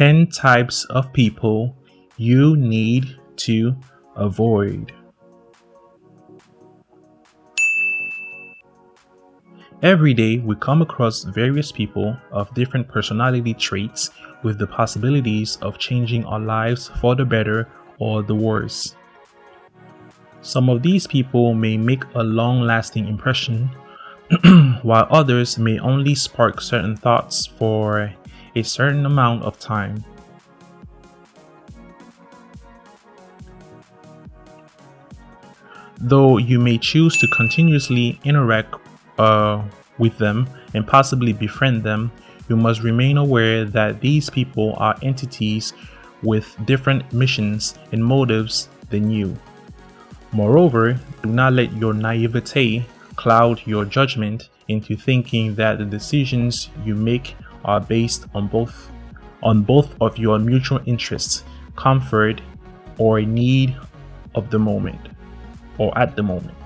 10 types of people you need to avoid. Every day, we come across various people of different personality traits with the possibilities of changing our lives for the better or the worse. Some of these people may make a long-lasting impression, while others may only spark certain thoughts for a certain amount of time. Though you may choose to continuously interact with them and possibly befriend them, you must remain aware that these people are entities with different missions and motives than you. Moreover, do not let your naivete cloud your judgment into thinking that the decisions you make are based on both of your mutual interests, comfort, or need of the moment or at the moment.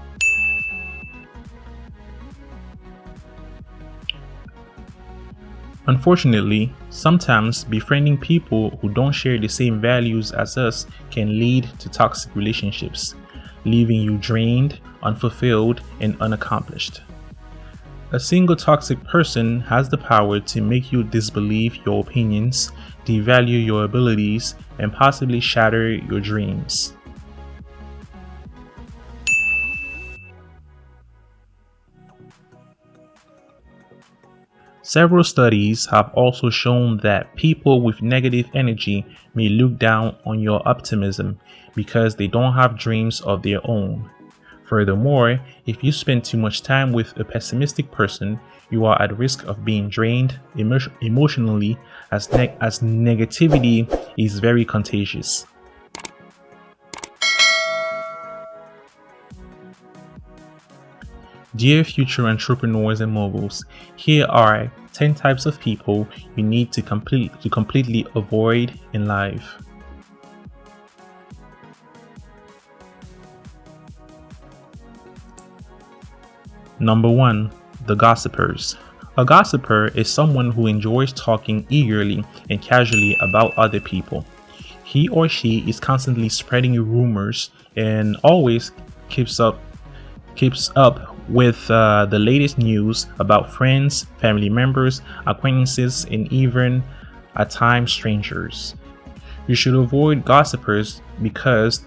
Unfortunately, sometimes befriending people who don't share the same values as us can lead to toxic relationships, leaving you drained, unfulfilled, and unaccomplished. A single toxic person has the power to make you disbelieve your opinions, devalue your abilities, and possibly shatter your dreams. Several studies have also shown that people with negative energy may look down on your optimism because they don't have dreams of their own. Furthermore, if you spend too much time with a pessimistic person, you are at risk of being drained emotionally as negativity is very contagious. Dear future entrepreneurs and moguls, here are 10 types of people you need to completely avoid in life. Number 1. The gossipers. A gossiper is someone who enjoys talking eagerly and casually about other people. He or she is constantly spreading rumors and always keeps up with the latest news about friends, family members, acquaintances, and even at times strangers. You should avoid gossipers because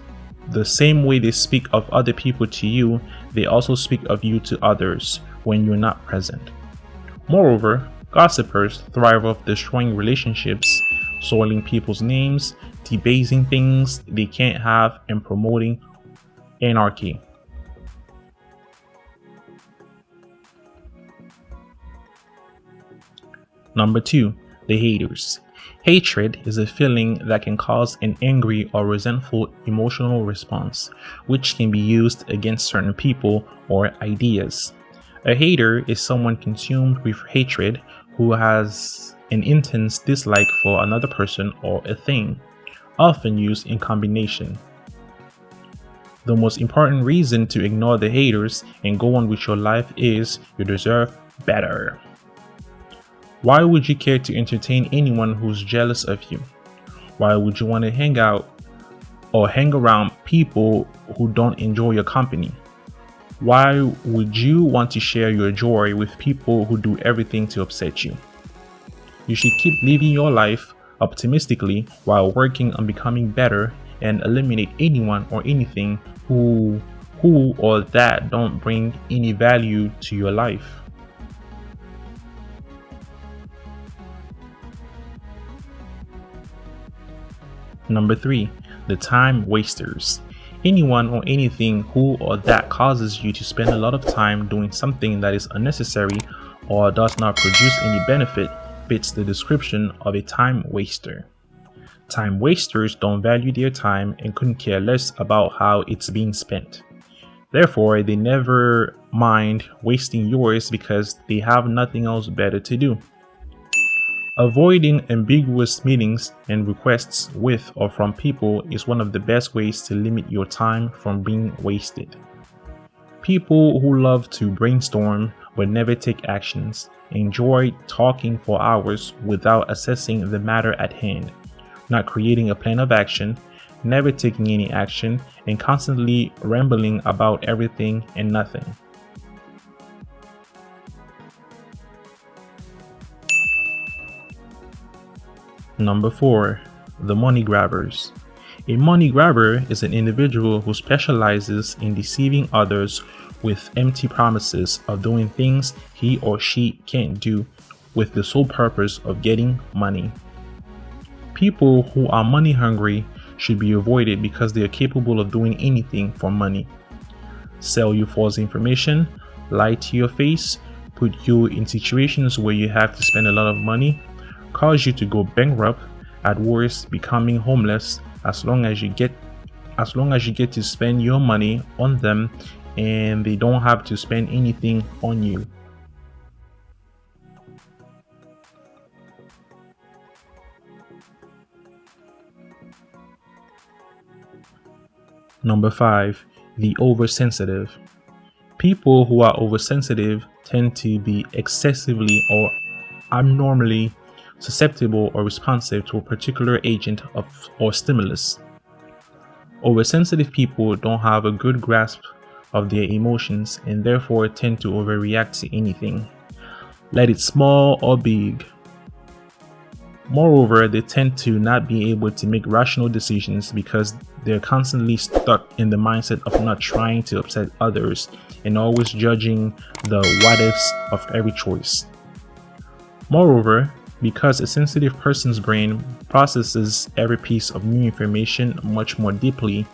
the same way they speak of other people to you, they also speak of you to others when you're not present. Moreover, gossipers thrive off destroying relationships, soiling people's names, debasing things they can't have, and promoting anarchy. Number 2. The haters. Hatred is a feeling that can cause an angry or resentful emotional response, which can be used against certain people or ideas. A hater is someone consumed with hatred who has an intense dislike for another person or a thing, often used in combination. The most important reason to ignore the haters and go on with your life is you deserve better. Why would you care to entertain anyone who's jealous of you? Why would you want to hang out or hang around people who don't enjoy your company? Why would you want to share your joy with people who do everything to upset you? You should keep living your life optimistically while working on becoming better and eliminate anyone or anything who or that don't bring any value to your life. Number 3. The time wasters. Anyone or anything who or that causes you to spend a lot of time doing something that is unnecessary or does not produce any benefit fits the description of a time waster. Time wasters don't value their time and couldn't care less about how it's being spent. Therefore, they never mind wasting yours because they have nothing else better to do. Avoiding ambiguous meetings and requests with or from people is one of the best ways to limit your time from being wasted. People who love to brainstorm but never take actions, enjoy talking for hours without assessing the matter at hand, not creating a plan of action, never taking any action, and constantly rambling about everything and nothing. Number 4. The money grabbers. A money grabber is an individual who specializes in deceiving others with empty promises of doing things he or she can't do with the sole purpose of getting money. People who are money hungry should be avoided because they are capable of doing anything for money. Sell you false information, lie to your face, put you in situations where you have to spend a lot of money, cause you to go bankrupt, at worst becoming homeless, as long as you get to spend your money on them and they don't have to spend anything on you. Number 5. The oversensitive. People who are oversensitive tend to be excessively or abnormally susceptible or responsive to a particular agent or stimulus. Oversensitive people don't have a good grasp of their emotions and therefore tend to overreact to anything, let it small or big. Moreover, they tend to not be able to make rational decisions because they're constantly stuck in the mindset of not trying to upset others and always judging the what ifs of every choice. Moreover, because a sensitive person's brain processes every piece of new information much more deeply,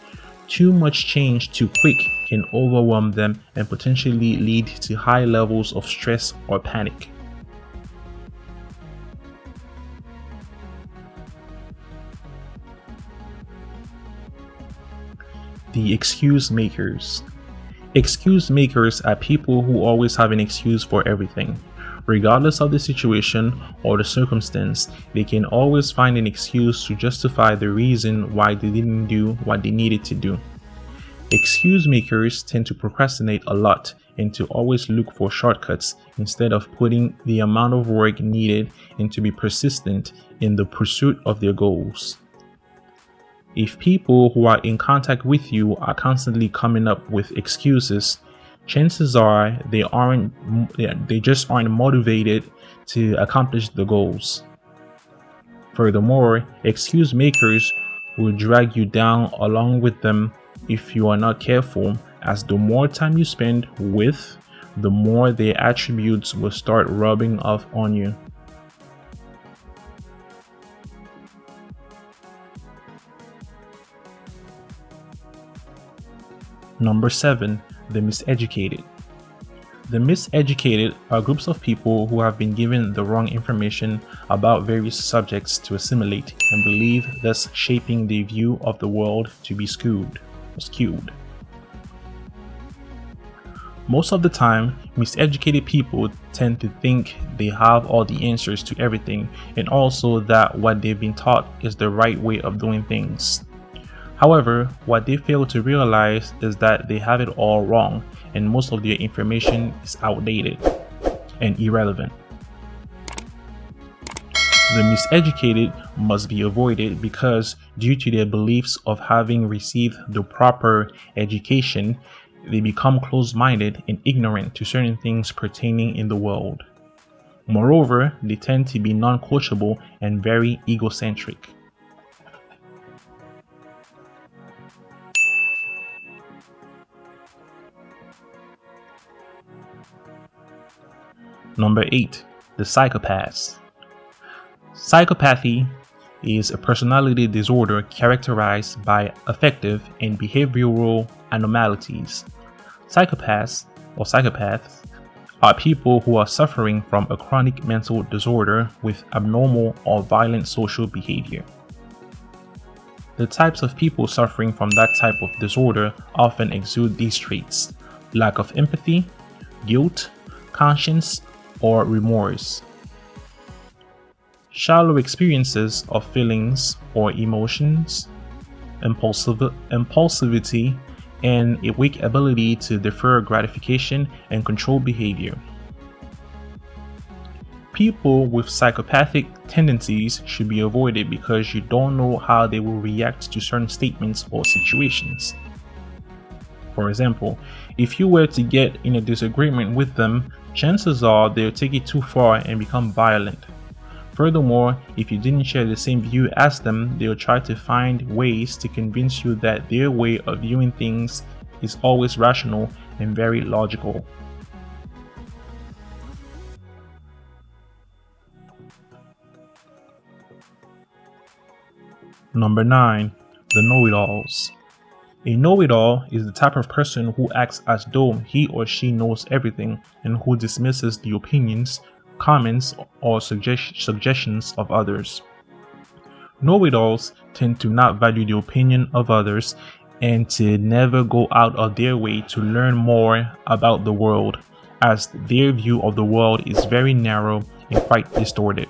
too much change too quick can overwhelm them and potentially lead to high levels of stress or panic. The excuse makers. Excuse makers are people who always have an excuse for everything. Regardless of the situation or the circumstance, they can always find an excuse to justify the reason why they didn't do what they needed to do. Excuse makers tend to procrastinate a lot and to always look for shortcuts instead of putting the amount of work needed and to be persistent in the pursuit of their goals. If people who are in contact with you are constantly coming up with excuses, chances are they just aren't motivated to accomplish the goals. Furthermore, excuse makers will drag you down along with them if you are not careful, as the more time you spend with, the more their attributes will start rubbing off on you. Number 7. The miseducated. The miseducated are groups of people who have been given the wrong information about various subjects to assimilate and believe, thus shaping their view of the world to be skewed. Most of the time, miseducated people tend to think they have all the answers to everything and also that what they've been taught is the right way of doing things. However, what they fail to realize is that they have it all wrong and most of their information is outdated and irrelevant. The miseducated must be avoided because, due to their beliefs of having received the proper education, they become closed-minded and ignorant to certain things pertaining in the world. Moreover, they tend to be non-coachable and very egocentric. Number 8. The psychopaths. Psychopathy is a personality disorder characterized by affective and behavioral anomalies. Psychopaths are people who are suffering from a chronic mental disorder with abnormal or violent social behavior. The types of people suffering from that type of disorder often exude these traits: lack of empathy, guilt, conscience, or remorse. Shallow experiences of feelings or emotions, impulsivity, and a weak ability to defer gratification and control behavior. People with psychopathic tendencies should be avoided because you don't know how they will react to certain statements or situations. For example, if you were to get in a disagreement with them, chances are they'll take it too far and become violent. Furthermore, if you didn't share the same view as them, they'll try to find ways to convince you that their way of viewing things is always rational and very logical. Number 9. The know-it-alls. A know-it-all is the type of person who acts as though he or she knows everything and who dismisses the opinions, comments, or suggestions of others. Know-it-alls tend to not value the opinion of others and to never go out of their way to learn more about the world, as their view of the world is very narrow and quite distorted.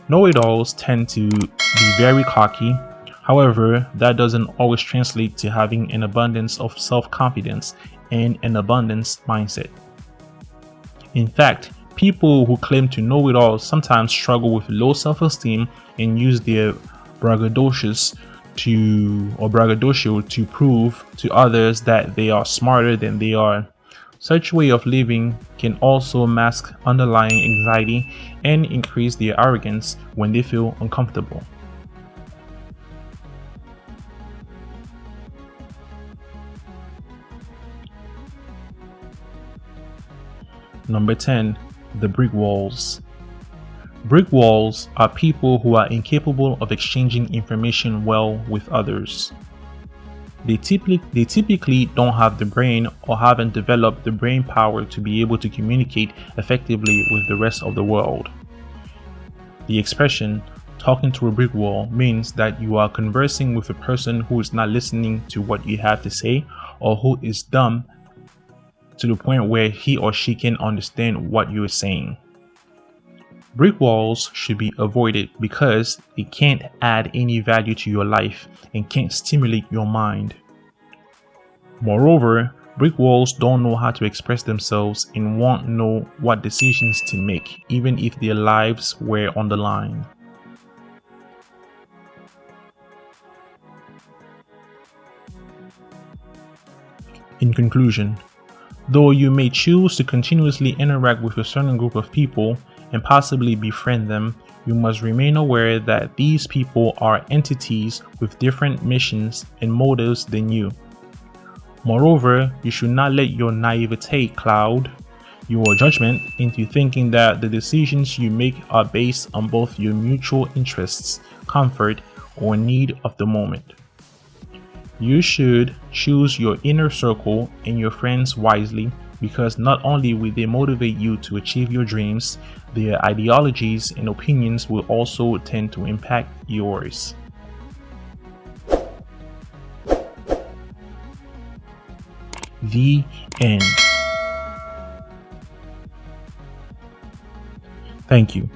Know-it-alls tend to be very cocky. However, that doesn't always translate to having an abundance of self-confidence and an abundance mindset. In fact, people who claim to know it all sometimes struggle with low self-esteem and use their braggadocio to prove to others that they are smarter than they are. Such way of living can also mask underlying anxiety and increase their arrogance when they feel uncomfortable. Number 10. The brick walls. Brick walls are people who are incapable of exchanging information well with others. They typically don't have the brain or haven't developed the brain power to be able to communicate effectively with the rest of the world. The expression talking to a brick wall means that you are conversing with a person who is not listening to what you have to say, or who is dumb to the point where he or she can understand what you are saying. Brick walls should be avoided because they can't add any value to your life and can't stimulate your mind. Moreover, brick walls don't know how to express themselves and won't know what decisions to make, even if their lives were on the line. In conclusion, though you may choose to continuously interact with a certain group of people and possibly befriend them, you must remain aware that these people are entities with different missions and motives than you. Moreover, you should not let your naivete cloud your judgment into thinking that the decisions you make are based on both your mutual interests, comfort, or need of the moment. You should choose your inner circle and your friends wisely, because not only will they motivate you to achieve your dreams, their ideologies and opinions will also tend to impact yours. The end. Thank you.